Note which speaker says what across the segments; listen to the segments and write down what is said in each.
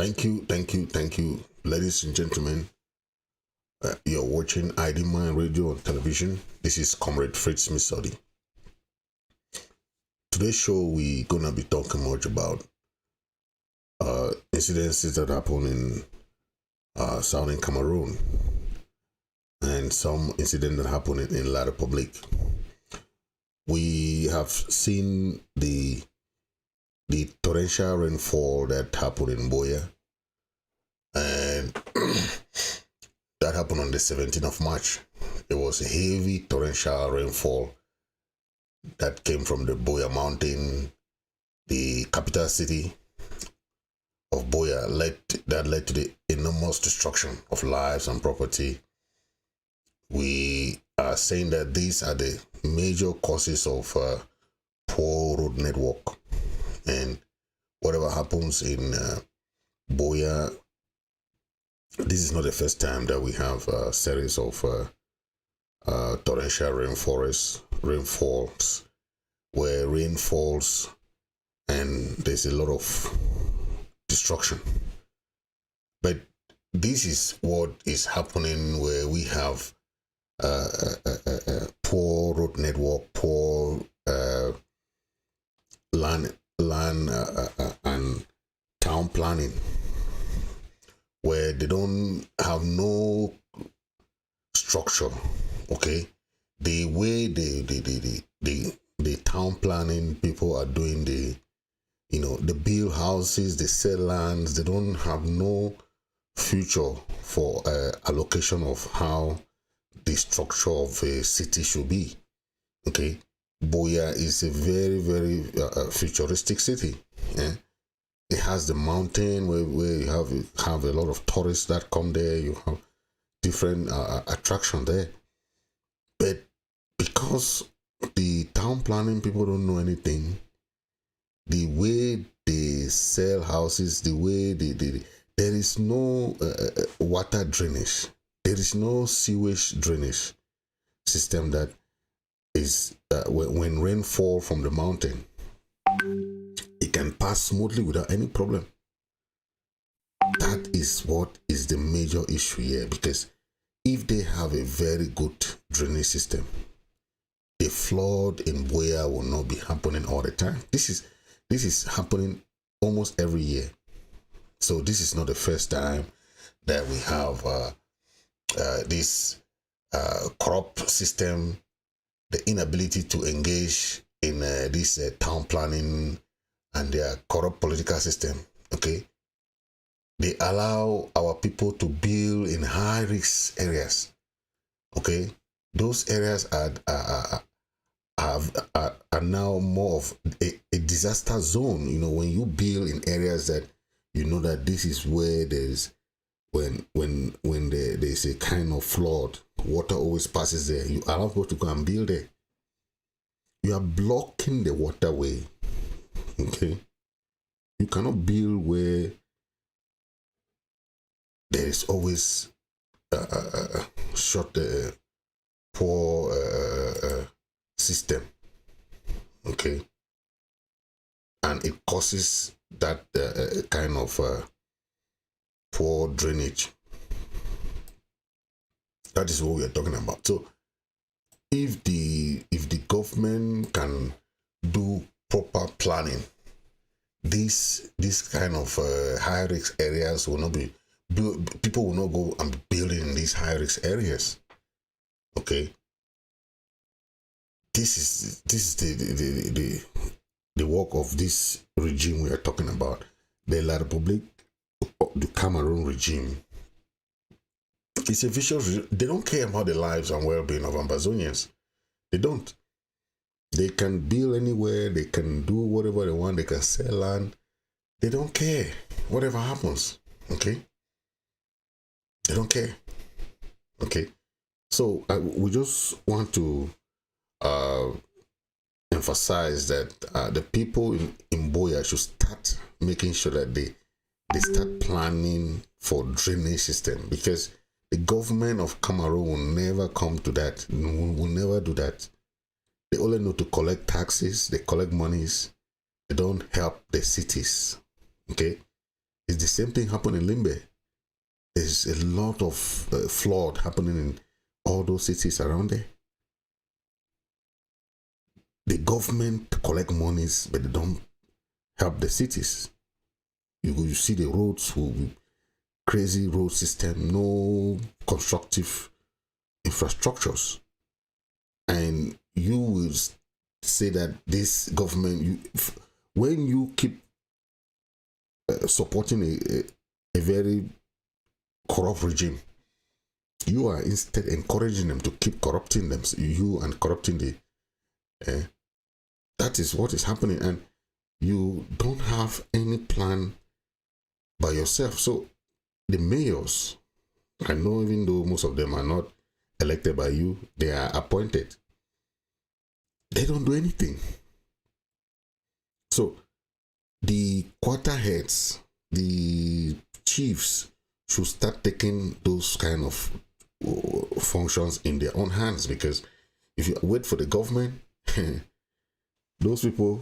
Speaker 1: Thank you, ladies and gentlemen. You're watching IMM Radio on television. This is Comrade Fritz Misodi. Today's show, we're gonna be talking much about incidences that happen in southern Cameroon and some incident that happened in La Republic. We have seen the torrential rainfall that happened in Buea, and that happened on the 17th of March. It was a heavy torrential rainfall that came from the Buea mountain, the capital city of Buea, that led to the enormous destruction of lives and property. We are saying that these are the major causes of poor road network, and whatever happens in Buea, this is not the first time that we have a series of torrential rainfalls where rain falls and there's a lot of destruction. But this is what is happening where we have poor road network, poor land and town planning, where they don't have no structure. Okay, the way the town planning people are doing, they build houses, they sell lands, they don't have no future for allocation of how the structure of a city should be. Okay, Buea is a very, very futuristic city. Yeah? It has the mountain where you have a lot of tourists that come there. You have different attraction there. But because the town planning people don't know anything, the way they sell houses, the way there is no water drainage. There is no sewage drainage system that is when rain fall from the mountain, it can pass smoothly without any problem. That is what is the major issue here, because if they have a very good drainage system, the flood in Buea will not be happening all the time. This is happening almost every year. So this is not the first time that we have this corrupt system, the inability to engage in this town planning and their corrupt political system. Okay, they allow our people to build in high risk areas. Okay, those areas are now more of a disaster zone. You know, when you build in areas that you know that this is where there's when there's a kind of flood, water always passes there. You allow people to go and build there. You are blocking the waterway. Okay, you cannot build where there is always short poor system. Okay, and it causes that kind of poor drainage. That is what we are talking about. So if the government can do proper planning, this kind of high risk areas will not be people will not go and building in these high risk areas. Okay, this is the work of this regime we are talking about, the La Republic, the Cameroon regime. It's a vicious regime. They don't care about the lives and well-being of Ambazonians. They don't. They can build anywhere. They can do whatever they want. They can sell land. They don't care whatever happens. Okay. They don't care. Okay. So we just want to emphasize that the people in Buea should start making sure that they start planning for drainage system, because the government of Cameroon will never come to that. Will never do that. They only know to collect taxes. They collect monies. They don't help the cities. Okay, It's the same thing happening in Limbe. There's a lot of flood happening in all those cities around there. The government collect monies, but they don't help the cities. You see the roads, crazy road system, no constructive infrastructures. And you will say that this government, when you keep supporting a very corrupt regime, you are instead encouraging them to keep corrupting them, you and corrupting the that is what is happening, and you don't have any plan by yourself. So the mayors, I know, even though most of them are not elected by you, they are appointed. They don't do anything. So the quarter heads, the chiefs should start taking those kind of functions in their own hands, because if you wait for the government, those people,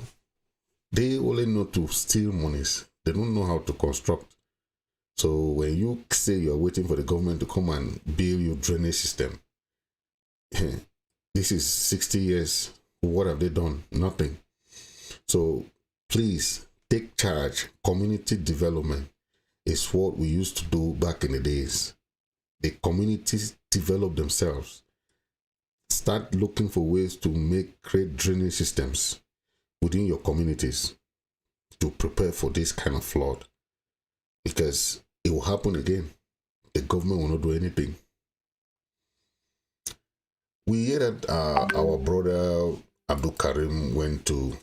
Speaker 1: they only know to steal monies. They don't know how to construct. So when you say you're waiting for the government to come and build your drainage system, this is 60 years. What have they done? Nothing. So please take charge. Community development is what we used to do back in the days. The communities develop themselves. Start looking for ways to create drainage systems within your communities to prepare for this kind of flood, because it will happen again. The government will not do anything. We hear that our brother Abdul Karim went to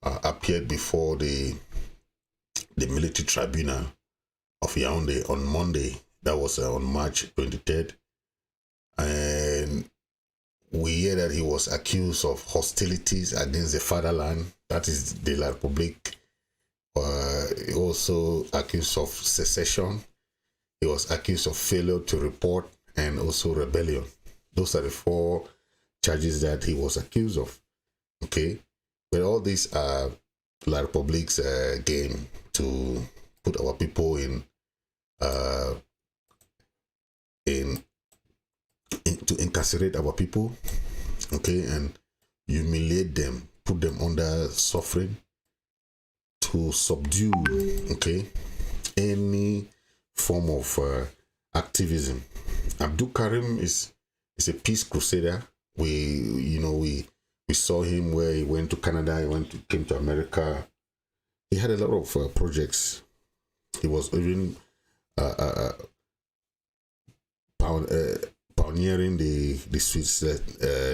Speaker 1: appear before the military tribunal of Yaoundé on Monday. That was on March 23rd. And we hear that he was accused of hostilities against the fatherland, that is the La République. He also accused of secession. He was accused of failure to report and also rebellion. Those are the 4 charges that he was accused of. Okay, but all these are La République's game to put our people to incarcerate our people, okay, and humiliate them, put them under suffering, to subdue, okay, any form of activism. Abdul Karim is a peace crusader. We saw him where he went to Canada, came to America. He had a lot of projects. He was even pioneering the Swiss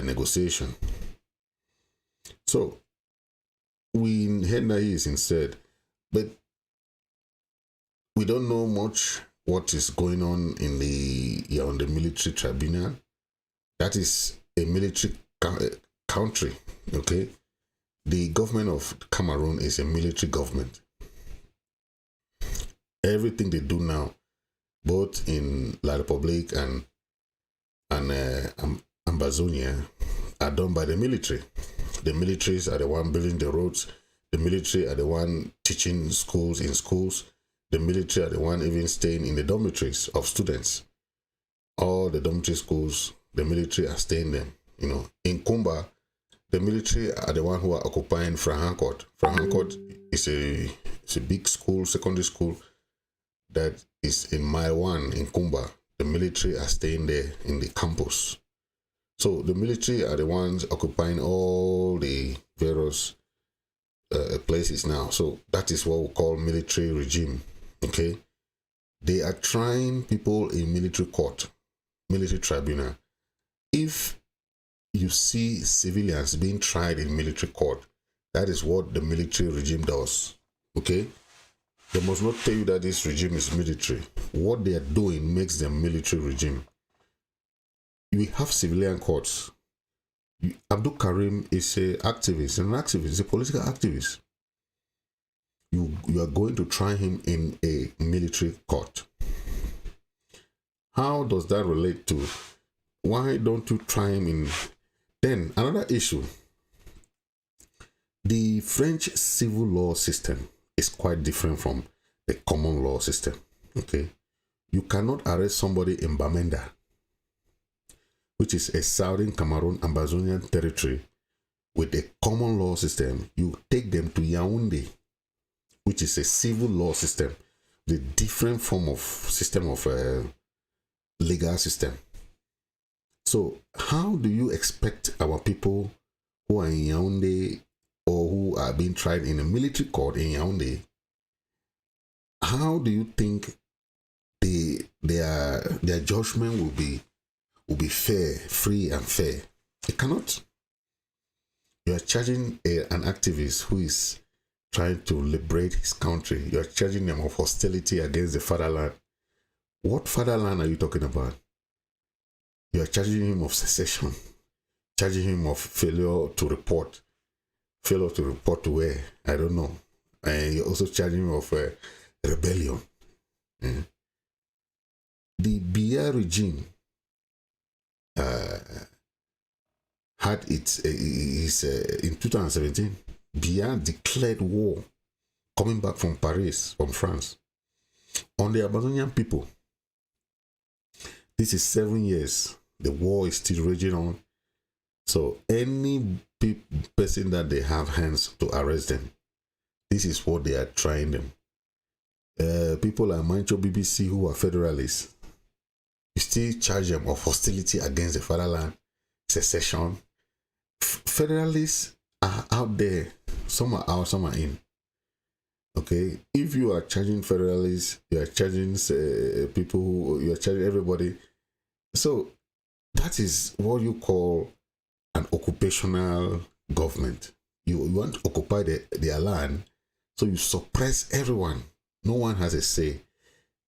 Speaker 1: negotiation. So we heard that he is instead, but we don't know much what is going on in the military tribunal. That is a military country, okay? The government of Cameroon is a military government. Everything they do now, both in La République and Ambazonia, are done by the military. The militaries are the one building the roads. The military are the one teaching schools in schools. The military are the one even staying in the dormitories of students. All the dormitory schools, the military are staying there. In Kumba, the military are the one who are occupying Frahancourt. Frahancourt is a big school, secondary school, that is in Mile 1 in Kumba. The military are staying there in the campus. So the military are the ones occupying all the various places now. So that is what we call military regime. Okay, they are trying people in military court, military tribunal. If you see civilians being tried in military court, that is what the military regime does. Okay, they must not tell you that this regime is military. What they are doing makes them military regime. We have civilian courts. Abdul Karim is an activist, a political activist. You are going to try him in a military court. How does that relate to? Why don't you try him in? Then another issue. The French civil law system is quite different from the common law system. Okay, you cannot arrest somebody in Bamenda, which is a southern Cameroon Ambazonian territory, with a common law system. You take them to Yaoundé, which is a civil law system, the different form of system of legal system. So how do you expect our people who are in Yaoundé or who are being tried in a military court in Yaoundé, how do you think their judgment will be fair, free and fair? It cannot. You are charging an activist who is trying to liberate his country. You are charging them of hostility against the fatherland. What fatherland are you talking about? You are charging him of secession, charging him of failure to report. Failure to report to where? I don't know. And you're also charging him of rebellion. Mm. The Buea regime had its in 2017. Buea declared war, coming back from Paris, from France, on the Ambazonian people. This is 7 years. The war is still raging on. So any person that they have hands to arrest them, this is what they are trying them. People like Mancho BBC who are federalists, you still charge them of hostility against the fatherland, secession. Federalists are out there. Some are out, some are in. Okay, if you are charging federalists, you are charging people, you are charging everybody. So that is what you call an occupational government. You want to occupy their land, so you suppress everyone. No one has a say.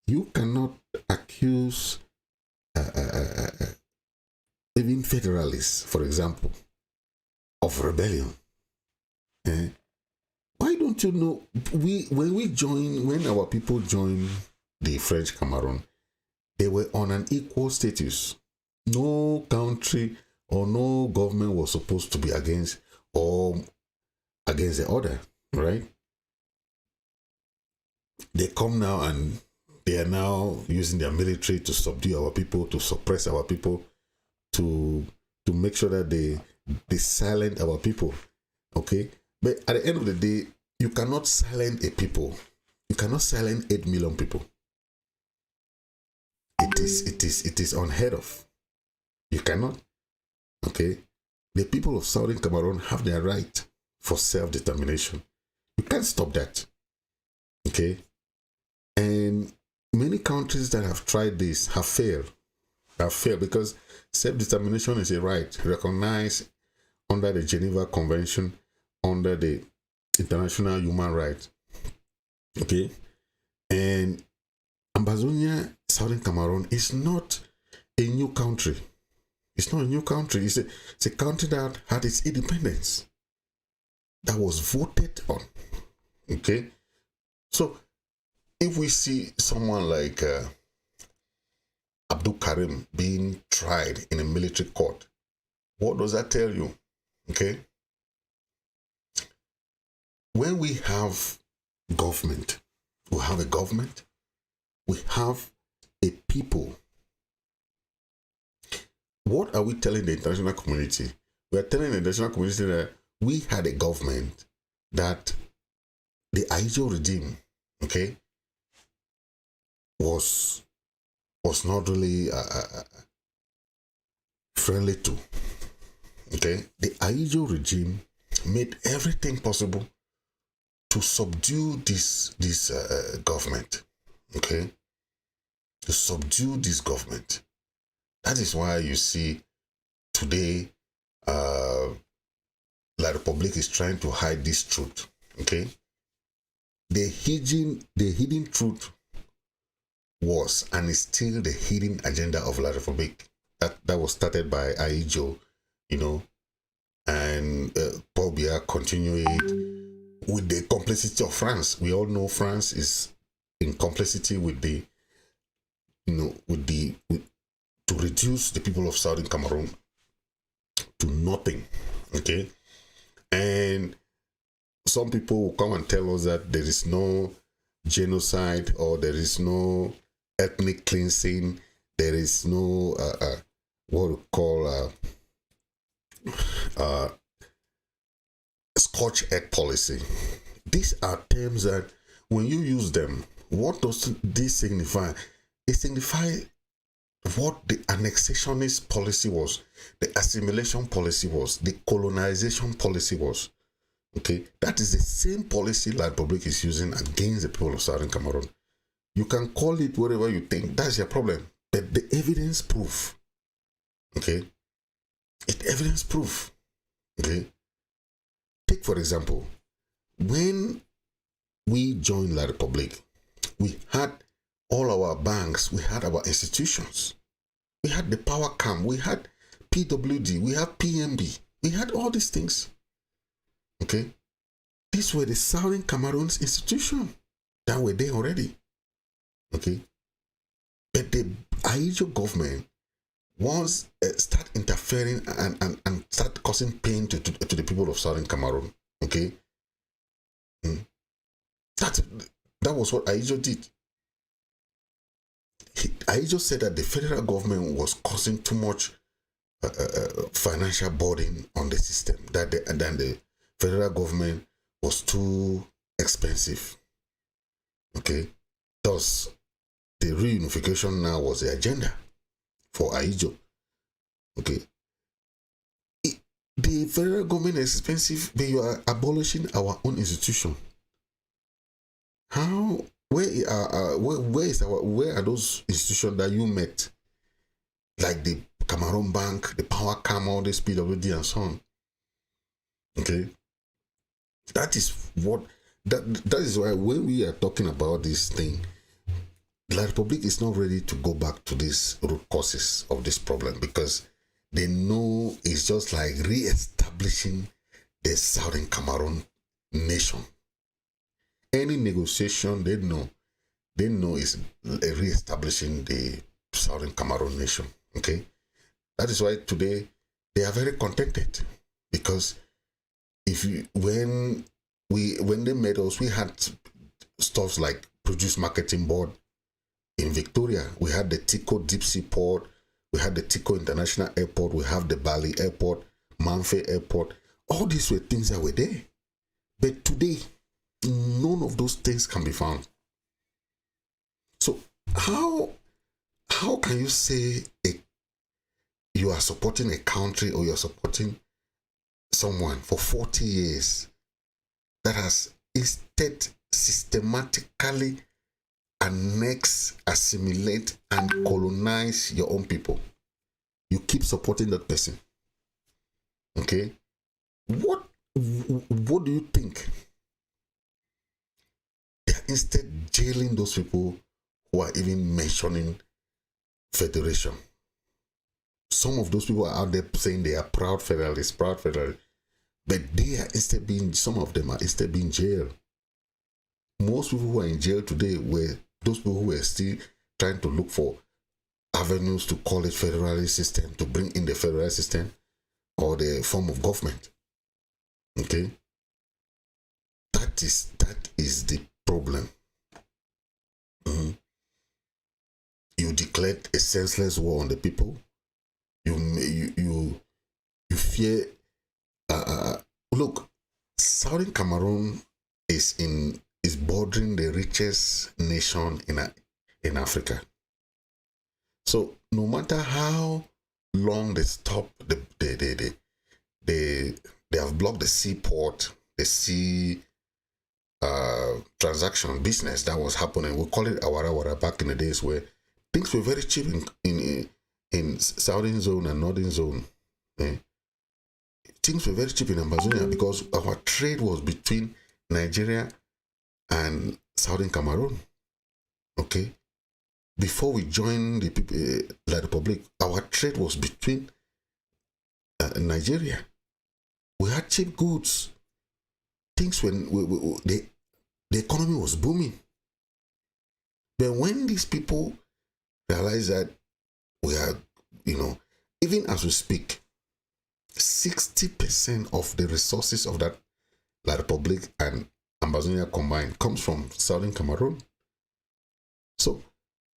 Speaker 1: You cannot accuse even federalists, for example, of rebellion. Why don't you know, when our people joined the French Cameroon, they were on an equal status. No country or no government was supposed to be against the other, right? They come now and they are now using their military to subdue our people, to suppress our people, to make sure that they silence our people. Okay? But at the end of the day, you cannot silence a people. You cannot silence 8 million people. It is unheard of. You cannot. Okay? The people of Southern Cameroon have their right for self-determination. You can't stop that. Okay? And many countries that have tried this have failed. Because self-determination is a right recognized under the Geneva Convention, under the international human rights. Okay? And Ambazonia, Southern Cameroon, is not a new country. It's not a new country. It's a country that had its independence, that was voted on. Okay? So, if we see someone like Abdul Karim being tried in a military court, what does that tell you? Okay? When we have government, we have a government, we have a people. What are we telling the international community? We are telling the international community that we had a government that the Aijo regime, okay, was not really friendly to. Okay, the Aijo regime made everything possible to subdue this government. Okay, to subdue this government. That is why you see today La Republic is trying to hide this truth. Okay, the hidden truth was and is still the hidden agenda of La Republic that was started by Aijo, you know, and Paul Biya continued with the complicity of France. We all know France is in complicity with the, you know, to reduce the people of Southern Cameroon to nothing. Okay, and some people will come and tell us that there is no genocide, or there is no ethnic cleansing, there is no what we call Scotch egg policy. These are terms that when you use them, what does this signify? It signifies what the annexationist policy was, the assimilation policy was, the colonization policy was. Okay, that is the same policy La Republic is using against the people of Southern Cameroon. You can call it whatever you think, that's your problem. But the evidence proof, okay, it evidence proof, okay. Take for example, when we joined La Republic, we had all our banks, we had our institutions, we had the power cam, we had PWD, we had PMB, we had all these things. Okay, these were the Southern Cameroon's institutions that were there already. Okay, but the Ahijo government once start interfering and start causing pain to the people of Southern Cameroon. Okay, that was what Ahijo did. Ahijo said that the federal government was causing too much financial burden on the system, that the federal government was too expensive. Okay, thus the reunification now was the agenda for Ahijo. Okay, the federal government is expensive, but you are abolishing our own institution. How? Where are those institutions that you met, like the Cameroon Bank, the Power Cam, all this PWD and so on? Okay, that is why when we are talking about this thing, La Republic is not ready to go back to these root causes of this problem, because they know it's just like re-establishing the Southern Cameroon nation. Any negotiation they know is re-establishing the Southern Cameroon nation. Okay, that is why today they are very contented, because when they met us, we had stuff like Produce Marketing Board in Victoria. We had the Tico Deep Sea Port, we had the Tico International Airport, we have the Bali Airport, Manfe Airport. All these were things that were there. But today, none of those things can be found. So how can you say you are supporting a country, or you are supporting someone for 40 years that has instead systematically annex, assimilate, and colonize your own people? You keep supporting that person. Okay, what do you think? They are instead jailing those people who are even mentioning federation. Some of those people are out there saying they are proud federalists, but they are instead some of them are instead being jailed. Most people who are in jail today were those people who were still trying to look for avenues to call it federalist system, to bring in the federal system or the form of government. Okay, that is the problem. You declared a senseless war on the people. You fear. Look, Southern Cameroon is bordering the richest nation in Africa. So no matter how long they stop, they have blocked the seaport, the sea transaction business that was happening. We call it awara back in the days, where things were very cheap in southern zone and northern zone. Things were very cheap in Ambazonia because our trade was between Nigeria and Southern Cameroon. Okay, before we joined the Republic, our trade was between Nigeria. We had cheap goods. Things when the economy was booming. But when these people realize that we are, even as we speak, 60% of the resources of that La Republic and Ambazonia combined comes from southern Cameroon. So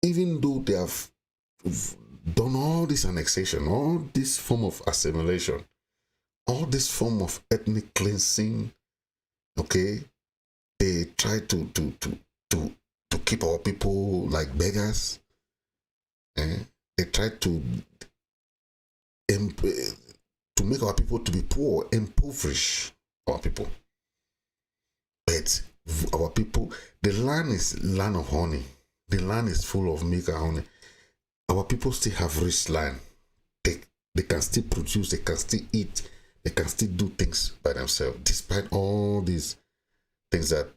Speaker 1: even though they have done all this annexation, all this form of assimilation, all this form of ethnic cleansing, okay, they try to keep our people like beggars. They try to make our people to be poor, impoverish our people. But our people, the land is land of honey. The land is full of milk and honey. Our people still have rich land. They can still produce, they can still eat, they can still do things by themselves, despite all these things that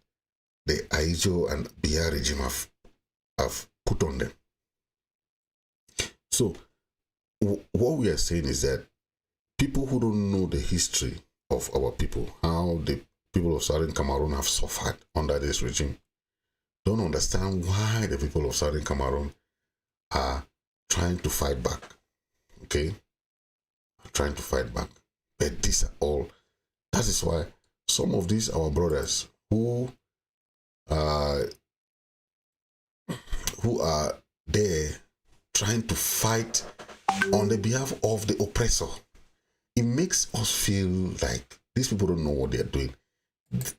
Speaker 1: the Aijo and Biya regime have put on them. So what we are saying is that people who don't know the history of our people, how the people of Southern Cameroon have suffered under this regime, don't understand why the people of Southern Cameroon are trying to fight back. Okay? Trying to fight back. But these are all, that is why some of these our brothers who are there trying to fight on the behalf of the oppressor, it makes us feel like these people don't know what they are doing.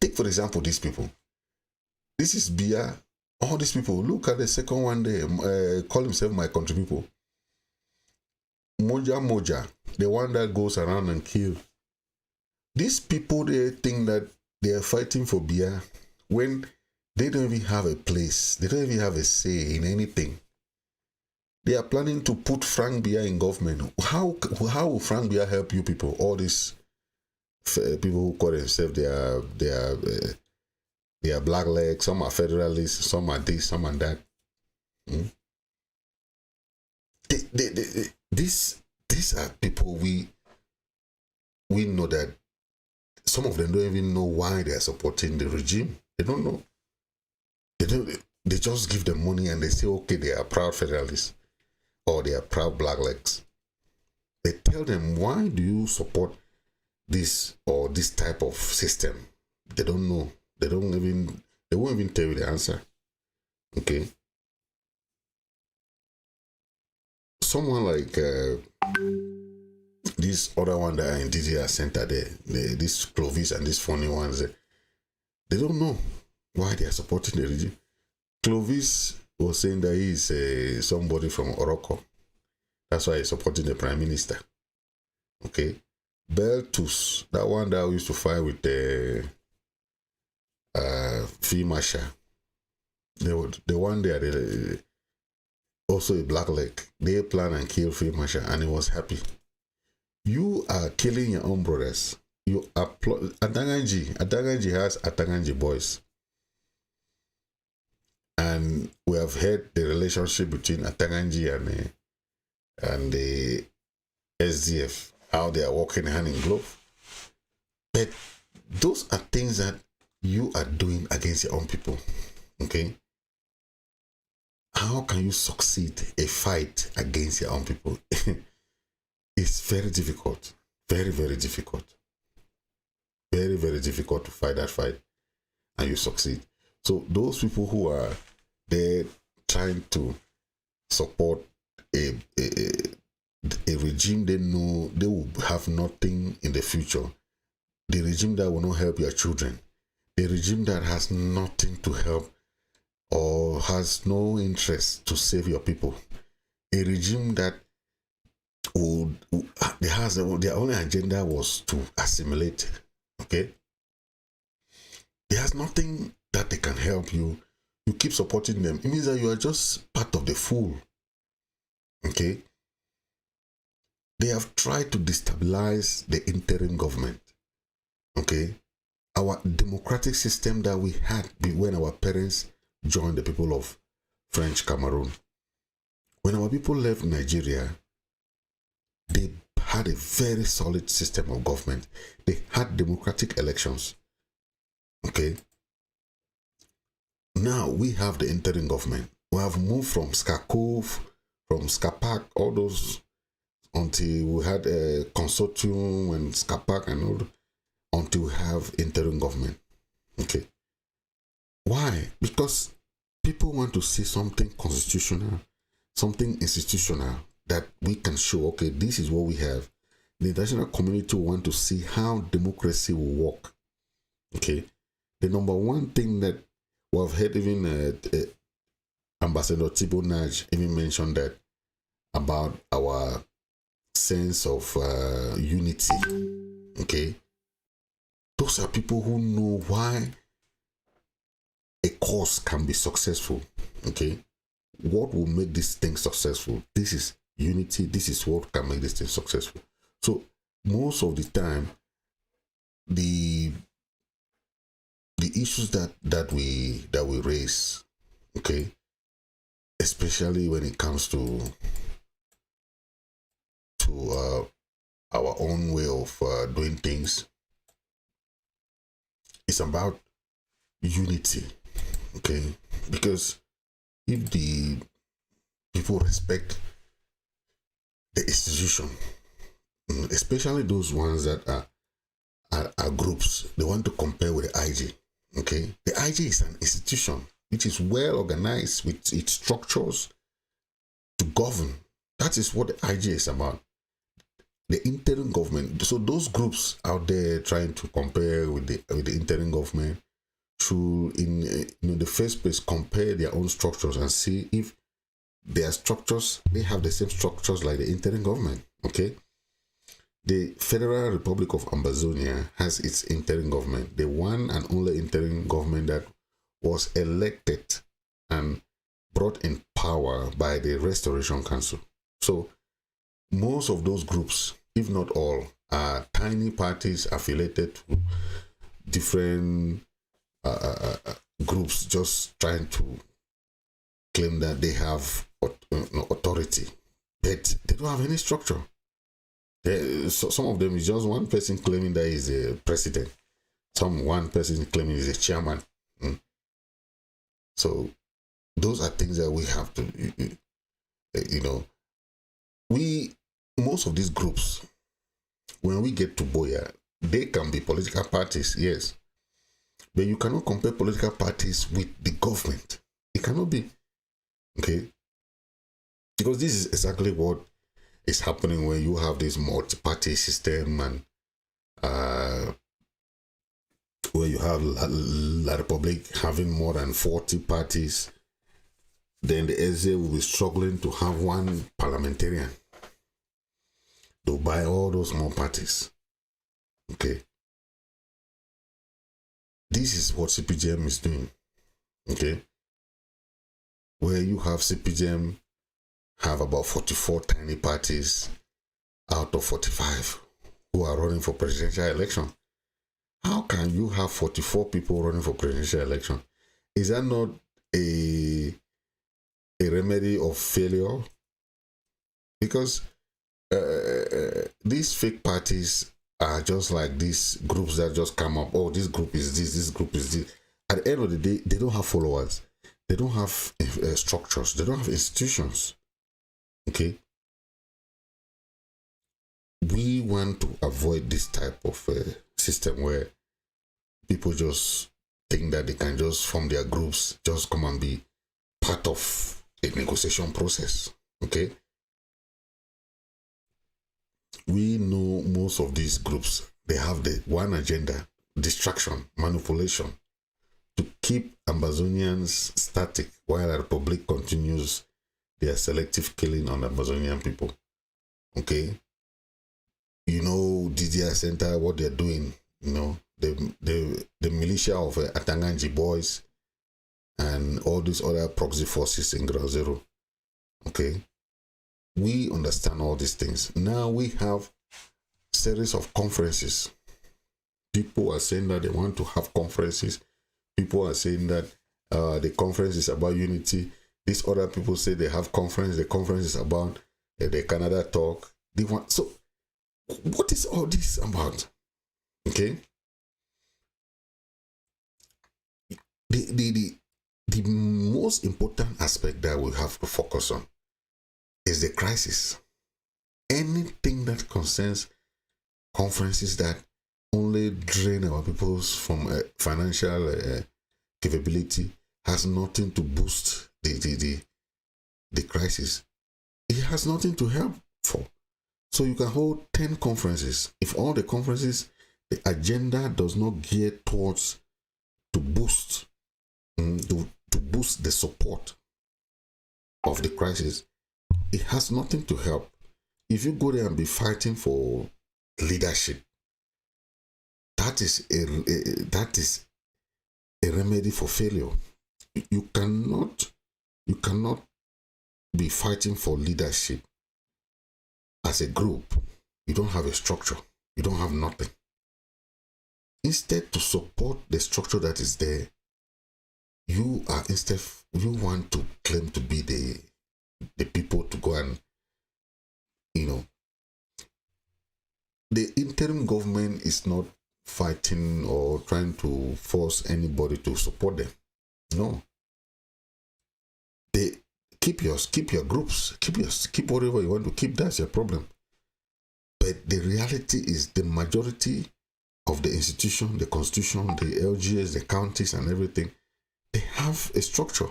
Speaker 1: Take for example these people. This is Biya. All these people, look at the second one there, call himself my country people. Moja, the one that goes around and kills. These people, they think that they are fighting for Biya when they don't even have a place. They don't even have a say in anything. They are planning to put Frank Biya in government. How will Frank Biya help you people? All these people who call themselves they are black legs, some are federalists, some are this, some are that. These are people we know that some of them don't even know why they are supporting the regime. They don't know. They just give them money and they say, okay, they are proud federalists or they are proud black legs. They tell them, why do you support this or this type of system? They don't know. They won't even tell you the answer. Okay. Someone like this other one that are in DDR center there, this Clovis and these funny ones, they don't know why they are supporting the regime. Clovis was saying that he is somebody from Oroko. That's why he's supporting the prime minister. Okay. Beltus, that one that used to fight with the Field Marshal, the one there, also a black leg. They plan and kill Field Marshal and he was happy. You are killing your own brothers. You applaud Atanganji has Atanganji boys. And we have heard the relationship between Atanganji and the SDF, how they are working hand in glove. But those are things that you are doing against your own people. Okay? How can you succeed a fight against your own people? It's very difficult. Very, very difficult. Very, very difficult to fight that fight and you succeed. So those people who are there trying to support a regime they know they will have nothing in the future. The regime that will not help your children. The regime that has nothing to help or has no interest to save your people. A regime that their only agenda was to assimilate. Okay? There has nothing that they can help you. You keep supporting them. It means that you are just part of the fool. Okay? They have tried to destabilize the interim government. Okay? Our democratic system that we had when our parents joined the people of French Cameroon. When our people left Nigeria, they had a very solid system of government. They had democratic elections. Okay? Now we have the interim government. We have moved from Skakov, from Skapak, all those, until we had a consortium and Skapak and all, until we have interim government. Okay? Why? Because people want to see something constitutional, something institutional that we can show, okay, this is what we have. The international community want to see how democracy will work. Okay. The number one thing that we've heard, even Ambassador Thibault Naj even mentioned that about our sense of unity. Okay. Those are people who know why a cause can be successful. Okay. What will make this thing successful? This is unity. This is what can make this thing successful. So most of the time, the issues that we raise, okay, especially when it comes to our own way of doing things, it's about unity, okay? Because if the people respect the institution, especially those ones that are groups, they want to compare with the IG, okay? The IG is an institution which is well organized with its structures to govern. That is what the IG is about. The interim government. So those groups out there trying to compare with the interim government should, in the first place, compare their own structures and see if their structures, they have the same structures like the interim government. Okay. The Federal Republic of Ambazonia has its interim government, the one and only interim government that was elected and brought in power by the Restoration Council. So most of those groups, if not all, are tiny parties affiliated to different groups just trying to claim that they have authority, but they don't have any structure. Some of them is just one person claiming that he's a president, one person claiming he's a chairman. So those are things that we have to, most of these groups, when we get to Buea, they can be political parties, yes, but you cannot compare political parties with the government. It cannot be, okay? Because this is exactly what is happening when you have this multi-party system and where you have La Republic having more than 40 parties, then the SA will be struggling to have one parliamentarian to buy all those small parties. Okay. This is what CPGM is doing. Okay. Where you have CPGM have about 44 tiny parties out of 45 who are running for presidential election. How can you have 44 people running for presidential election? Is that not a remedy of failure? Because these fake parties are just like these groups that just come up. Oh, this group is this group is this. At the end of the day, they don't have followers. They don't have structures. They don't have institutions. Okay. We want to avoid this type of system where people just think that they can just form their groups, just come and be part of a negotiation process. Okay. We know most of these groups, they have the one agenda: distraction, manipulation, to keep Ambazonians static while the Republic continues their selective killing on Ambazonian people. Okay. DDR Center, what they're doing, the militia of Atanganji boys and all these other proxy forces in Ground Zero. Okay. We understand all these things. Now we have series of conferences. People are saying that they want to have conferences. People are saying that the conference is about unity. These other people say they have conference. The conference is about the Canada talk. They want. So what is all this about? Okay. The most important aspect that we have to focus on is the crisis. Anything that concerns conferences that only drain our peoples from financial capability has nothing to boost the crisis. It has nothing to help for. So you can hold 10 conferences. If all the conferences, the agenda does not gear towards to boost the support of the crisis, it has nothing to help. If you go there and be fighting for leadership, that is a remedy for failure. You cannot be fighting for leadership as a group. You don't have a structure. You don't have nothing. Instead, to support the structure that is there, you want to claim to be the people to go and, the interim government is not fighting or trying to force anybody to support them. No. They keep your groups, keep whatever you want to keep. That's your problem. But the reality is the majority of the institution, the constitution, the LGS, the counties and everything, they have a structure.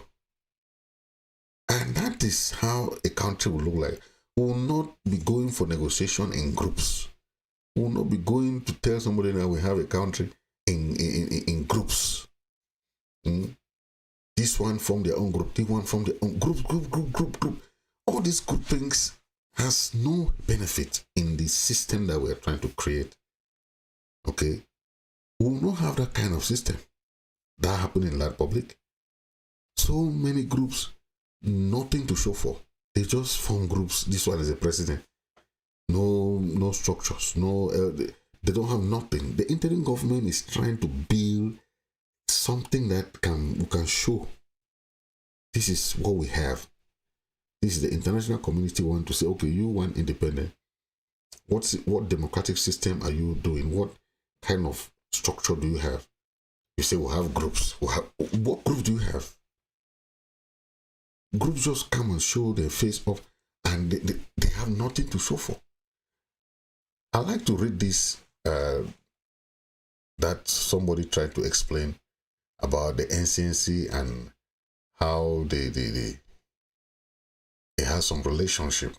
Speaker 1: And that is how a country will look like. We will not be going for negotiation in groups. We will not be going to tell somebody that we have a country in groups. This one from their own group, this one from their own group. All these good things has no benefit in the system that we are trying to create. Okay? We will not have that kind of system. That happened in that public. So many groups, nothing to show for. They just form groups. This one is the president. No structures. They don't have nothing. The interim government is trying to build something that we can show. This is what we have. This is the international community want to say, okay, you want independent. What democratic system are you doing? What kind of structure do you have? You say we'll have groups. What group do you have? Groups just come and show their face off, and they have nothing to show for. I like to read this that somebody tried to explain about the NCNC and how they have some relationship.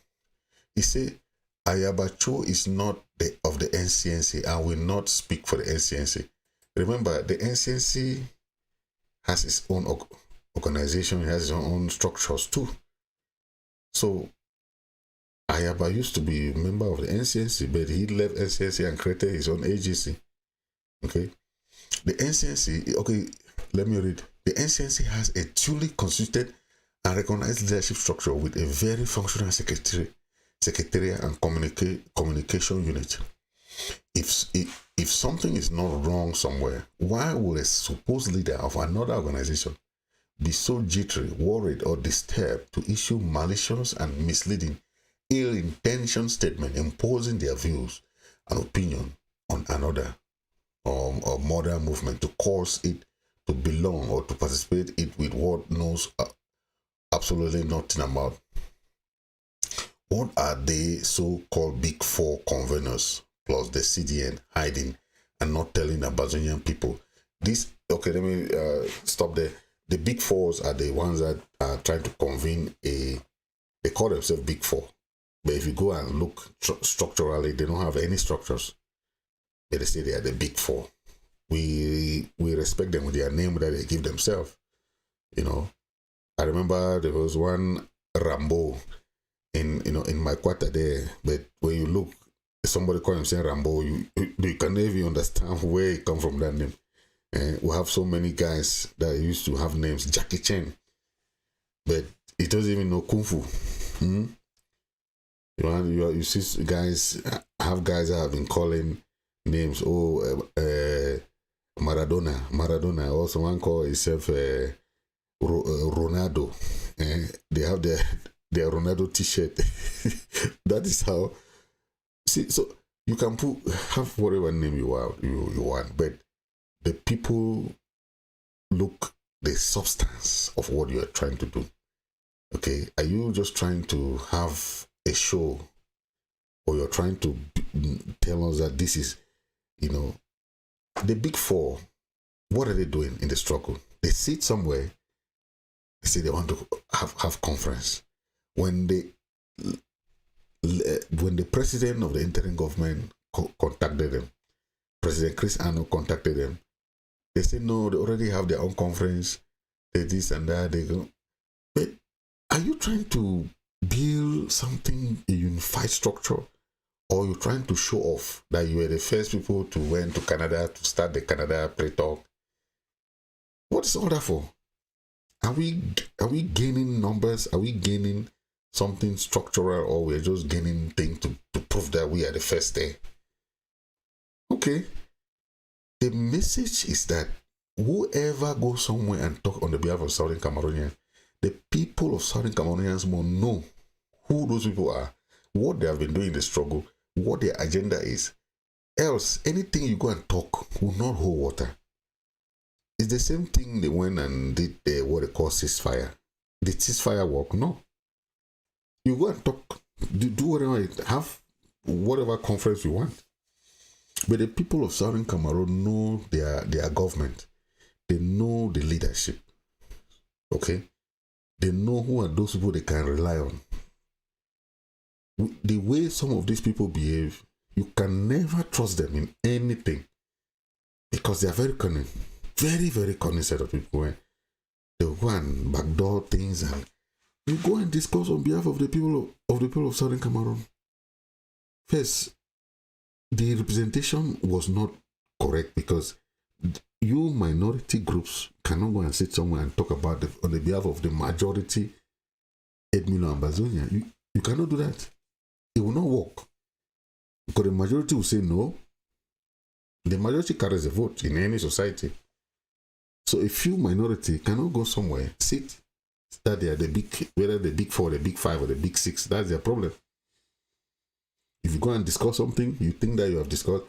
Speaker 1: He said, Ayabacho is not of the NCNC and will not speak for the NCNC. Remember, the NCNC has its own organization, it has its own structures too. So Ayaba used to be a member of the NCNC, but he left NCNC and created his own agency. Okay. The NCNC, okay, let me read. The NCNC has a duly constituted and recognized leadership structure with a very functional secretariat and communication unit. If something is not wrong somewhere, why would a supposed leader of another organization be so jittery, worried, or disturbed to issue malicious and misleading, ill-intentioned statement imposing their views and opinion on another or modern movement to cause it to belong or to participate it with what knows absolutely nothing about? What are they so-called Big Four conveners plus the CDN hiding and not telling Ambazonian people? This, okay, let me stop there. The Big Fours are the ones that are trying to convene they call themselves Big Four. But if you go and look structurally, they don't have any structures. But they say they are the Big Four. We respect them with their name that they give themselves. I remember there was one Rambo in my quarter there. But when you look, somebody call himself Rambo, you can never even understand where it come from, that name. We have so many guys that used to have names, Jackie Chan, but he doesn't even know Kung Fu. You see guys that have been calling names. Maradona. Also one call himself Ronaldo. They have their Ronaldo T-shirt. That is how. See, so you can have whatever name you want, but the people look the substance of what you are trying to do. Okay, are you just trying to have a show, or you're trying to tell us that this is, the Big Four? What are they doing in the struggle? They sit somewhere. They say they want to have conference. When the president of the interim government contacted them, President Chris Ano contacted them. They said no, they already have their own conference. They this and that. They go. But are you trying to build something, a unified structure, or you're trying to show off that you were the first people to went to Canada to start the Canada pre-talk? What is all that for? Are we gaining numbers? Are we gaining something structural, or we're just gaining things to prove that we are the first there? Okay. The message is that whoever goes somewhere and talk on the behalf of Southern Cameroonians, the people of Southern Cameroonians will know who those people are, what they have been doing in the struggle, what their agenda is. Else, anything you go and talk will not hold water. It's the same thing they went and did what they call ceasefire. Did ceasefire work? No. You go and talk, do whatever, have whatever conference you want. But the people of Southern Cameroon know their government. They know the leadership. Okay? They know who are those people they can rely on. The way some of these people behave, you can never trust them in anything. Because they are very cunning. Very, very cunning set of people. Where they'll go and backdoor things, and you go and discuss on behalf of the people of Southern Cameroon. First, the representation was not correct, because you minority groups cannot go and sit somewhere and talk about on the behalf of the majority 8 million Ambazonia. You cannot do that. It will not work. Because the majority will say no. The majority carries a vote in any society. So a few minority cannot go somewhere, sit, that they are the big, whether the big 4, the big 5, or the big 6, that's their problem. If you go and discuss something, you think that you have discussed,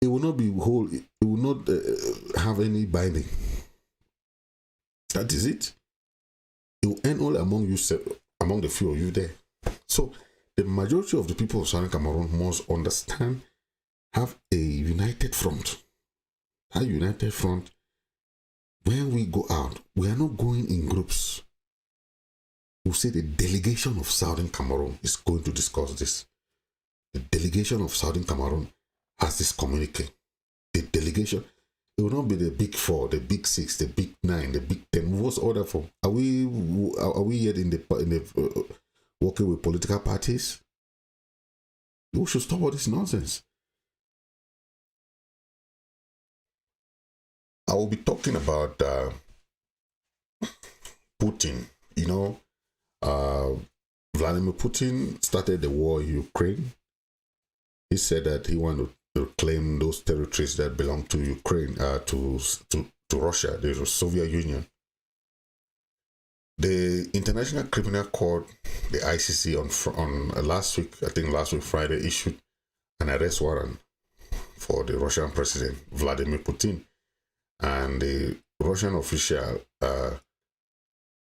Speaker 1: it will not be whole, it will not have any binding. That is it. It will end all among the few of you there. So the majority of the people of Southern Cameroon must understand, have a united front. A united front. When we go out, we are not going in groups. We'll say the delegation of Southern Cameroon is going to discuss this. The delegation of Southern Cameroon has this communique. The delegation, it will not be the big 4, the big 6, the big 9, the big 10. What's order for? Are we yet in the working with political parties? We should stop all this nonsense. I will be talking about Putin. You know, Vladimir Putin started the war in Ukraine. He said that he wanted to claim those territories that belong to Ukraine, to Russia, the Soviet Union. The International Criminal Court, the ICC, on last week Friday, issued an arrest warrant for the Russian president, Vladimir Putin, and the Russian official,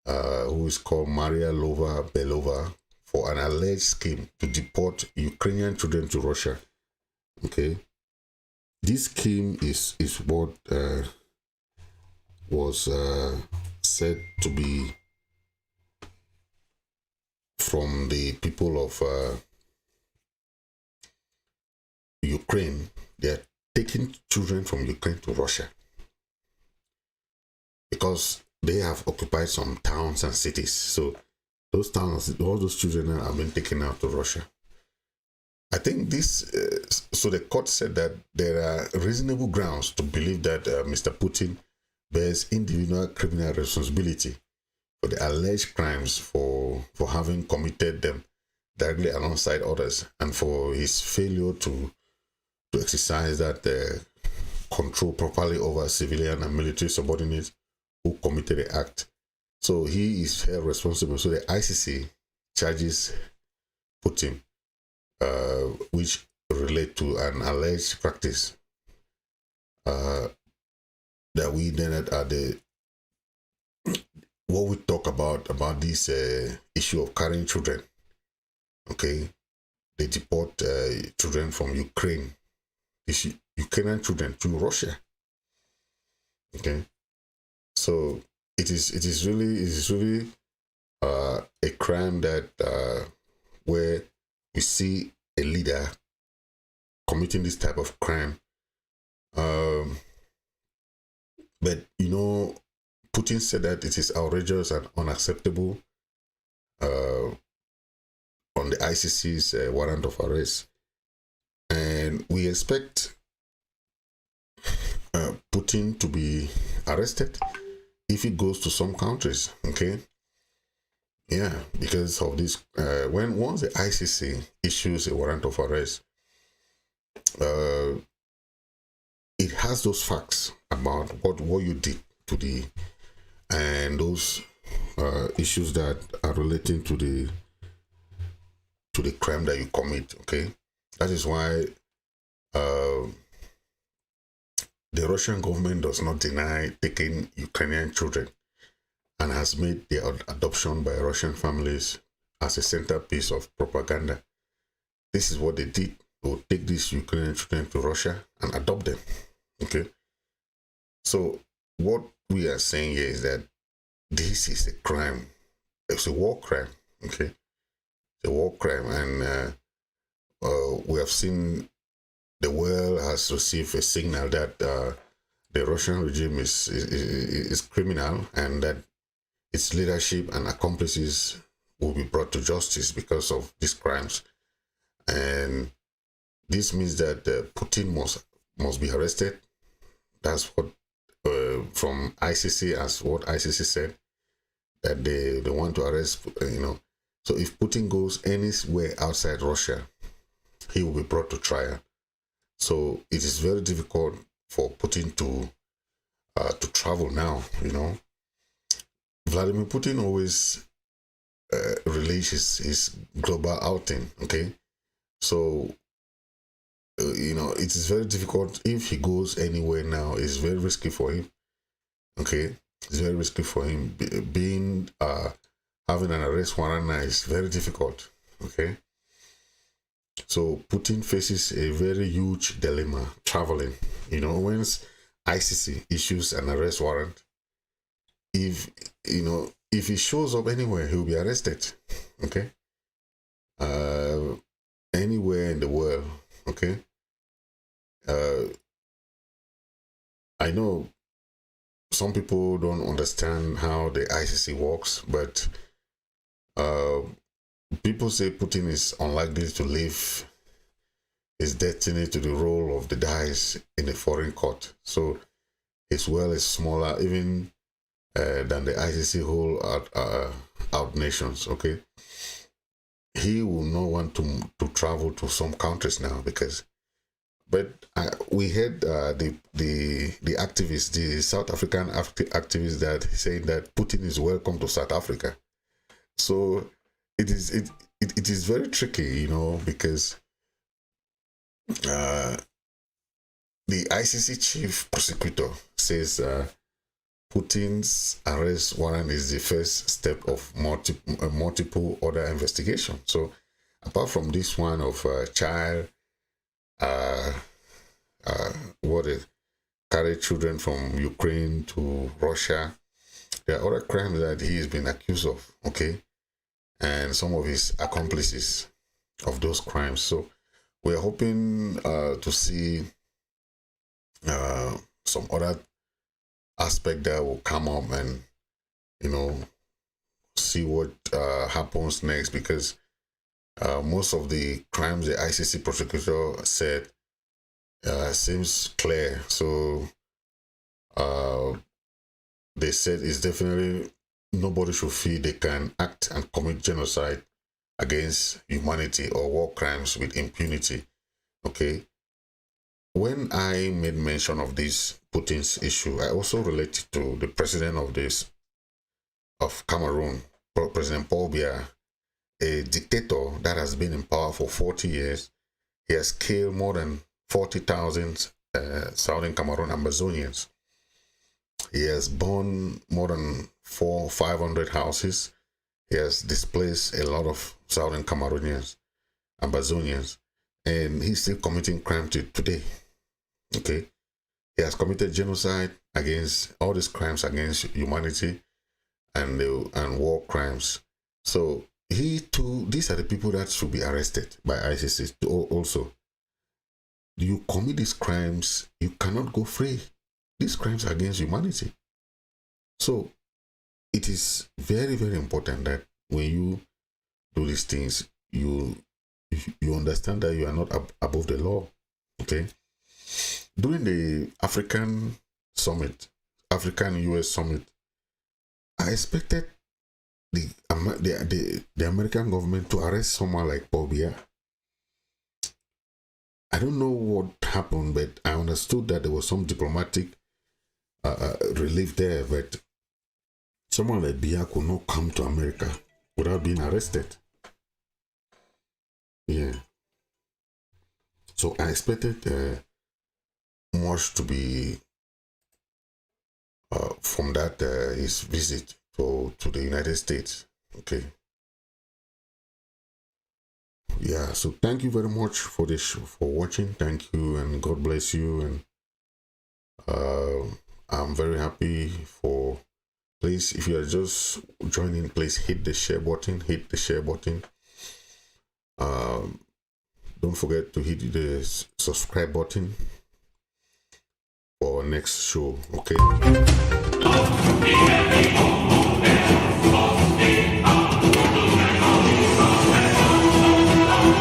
Speaker 1: who is called Maria Belova, for an alleged scheme to deport Ukrainian children to Russia. Okay, this scheme is what was said to be from the people of Ukraine. They are taking children from Ukraine to Russia because they have occupied some towns and cities. So those towns, all those children have been taken out to Russia. I think this, so the court said that there are reasonable grounds to believe that Mr. Putin bears individual criminal responsibility for the alleged crimes for having committed them directly alongside others, and for his failure to exercise that control properly over civilian and military subordinates who committed the act. So he is held responsible. So the ICC charges Putin, which relate to an alleged practice that we then at the what we talk about this issue of carrying children. Okay, they deport children from Ukraine, Ukrainian children to Russia. Okay, So it is really a crime that where we see a leader committing this type of crime. Um, but Putin said that it is outrageous and unacceptable uh, on the ICC's warrant of arrest, and we expect Putin to be arrested if he goes to some countries. Okay, yeah, because of this. Once the ICC issues a warrant of arrest, uh, it has those facts about what you did to the and those issues that are relating to the crime that you commit. Okay, that is why uh, the Russian government does not deny taking Ukrainian children and has made their adoption by Russian families as a centerpiece of propaganda. This is what they did. They would take these Ukrainian children to Russia and adopt them. Okay. So what we are saying here is that this is a crime. It's a war crime. Okay. It's a war crime. And we have seen the world has received a signal that the Russian regime is criminal, and that its leadership and accomplices will be brought to justice because of these crimes. And this means that Putin must be arrested. That's what from ICC, as what ICC said, that they want to arrest. So if Putin goes anywhere outside Russia, he will be brought to trial. So it is very difficult for Putin to travel now. Vladimir Putin always releases his global outing. Okay, so it is very difficult if he goes anywhere now. It's very risky for him. Okay, it's very risky for him. Being having an arrest warrant now is very difficult. Okay. So Putin faces a very huge dilemma traveling. Once ICC issues an arrest warrant, if he shows up anywhere, he'll be arrested. Okay. Anywhere in the world. Okay. I know some people don't understand how the ICC works, but people say Putin is unlikely to leave his destiny to the roll of the dice in a foreign court. So his well is smaller even than the ICC whole out nations. Okay, he will not want to travel to some countries now but we heard the activists, the South African activists, that saying that Putin is welcome to South Africa. So it is very tricky, because the ICC chief prosecutor says Putin's arrest warrant is the first step of multiple other investigations. So apart from this one of child carry children from Ukraine to Russia, there are other crimes that he has been accused of. Okay, and some of his accomplices of those crimes. So we're hoping to see some other aspect that will come up and see what happens next, because most of the crimes the ICC prosecutor said seems clear. So they said it's definitely nobody should feel they can act and commit genocide against humanity or war crimes with impunity. Okay. When I made mention of this Putin's issue, I also related to the president of Cameroon, President Paul Biya, a dictator that has been in power for 40 years. He has killed more than 40,000 Southern Cameroon Ambazonians. He has burned more than 500 houses. He has displaced a lot of Southern Cameroonians, Ambazonians, and he's still committing crime today. Okay, he has committed genocide against all these crimes against humanity and war crimes. So he too, these are the people that should be arrested by ICC also. You commit these crimes, you cannot go free. These crimes are against humanity. So it is very, very important that when you do these things, you understand that you are not above the law. Okay. During the African summit, African-US summit, I expected the American government to arrest someone like Buea. I don't know what happened, but I understood that there was some diplomatic relief there, but someone like Buea could not come to America without being arrested. Yeah. So I expected much to be from that his visit to the United States. Okay. Yeah. So thank you very much for this for watching. Thank you and God bless you. And I'm very happy for. Please, if you are just joining, please hit the share button. Hit the share button. Don't forget to hit the subscribe button for our next show. Okay.